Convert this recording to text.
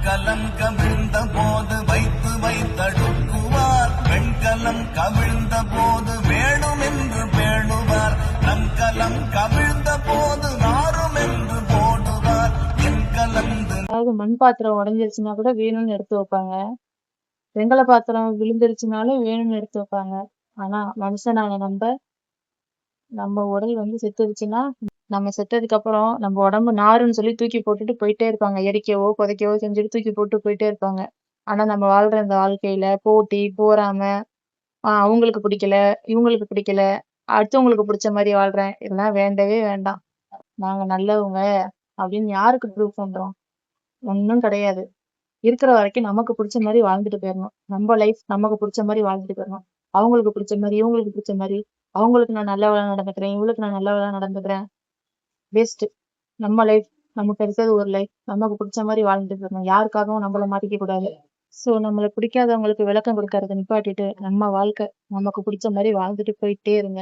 கலம் கவிழ்ந்த போது வைத்து வைத்தடுக்குவார், வெண்கலம் கவிழ்ந்த போது வேணும் என்று பேணுவார், நம் கலம் கவிழ்ந்த போது நாரும் என்று போடுவார், என் கலந்து. அதாவது மண் பாத்திரம் உடஞ்சிருச்சுன்னா கூட வேணும்னு எடுத்து வைப்பாங்க, வெங்கல பாத்திரம் விழுந்துருச்சுனாலும் வேணும்னு எடுத்து வைப்பாங்க. ஆனா மனுஷனான நம்ம உடல் செத்துருச்சுன்னா, நம்ம செத்ததுக்கு அப்புறம் நம்ம உடம்பு நாருன்னு சொல்லி தூக்கி போட்டுட்டு போயிட்டே இருப்பாங்க. எரிக்கவோ புதைக்கவோ செஞ்சுட்டு தூக்கி போட்டு போயிட்டே இருப்பாங்க. ஆனா நம்ம வாழ்ற இந்த வாழ்க்கையில போட்டி போறாம, அவங்களுக்கு பிடிக்கல, இவங்களுக்கு பிடிக்கல, அடுத்தவங்களுக்கு பிடிச்ச மாதிரி வாழ்றேன், இதெல்லாம் வேண்டவே வேண்டாம். நாங்க நல்லவங்க அப்படின்னு யாருக்கு ப்ரூவ் பண்றோம்? ஒன்றும் கிடையாது. இருக்கிற வரைக்கும் நமக்கு பிடிச்ச மாதிரி வாழ்ந்துட்டு போயிடணும். நம்ம லைஃப் நமக்கு பிடிச்ச மாதிரி வாழ்ந்துட்டு போயிடணும். அவங்களுக்கு பிடிச்ச மாதிரி, இவங்களுக்கு பிடிச்ச மாதிரி, அவங்களுக்கு நான் நல்லவளா நடந்துக்கிறேன், இவங்களுக்கு நான் நல்லவளா நடந்துக்கிறேன், பெஸ்ட். நம்ம லைஃப், நமக்கு இருக்கிறது ஒரு லைஃப், நமக்கு பிடிச்ச மாதிரி வாழ்ந்துட்டு போயிடணும். யாருக்காகவும் நம்மள மாட்டிக்க கூடாது. ஸோ நம்மளை பிடிக்காதவங்களுக்கு விளக்கம் கொடுக்கறத நிப்பாட்டிட்டு நம்ம வாழ்க்கை நமக்கு பிடிச்ச மாதிரி வாழ்ந்துட்டு போயிட்டே இருங்க.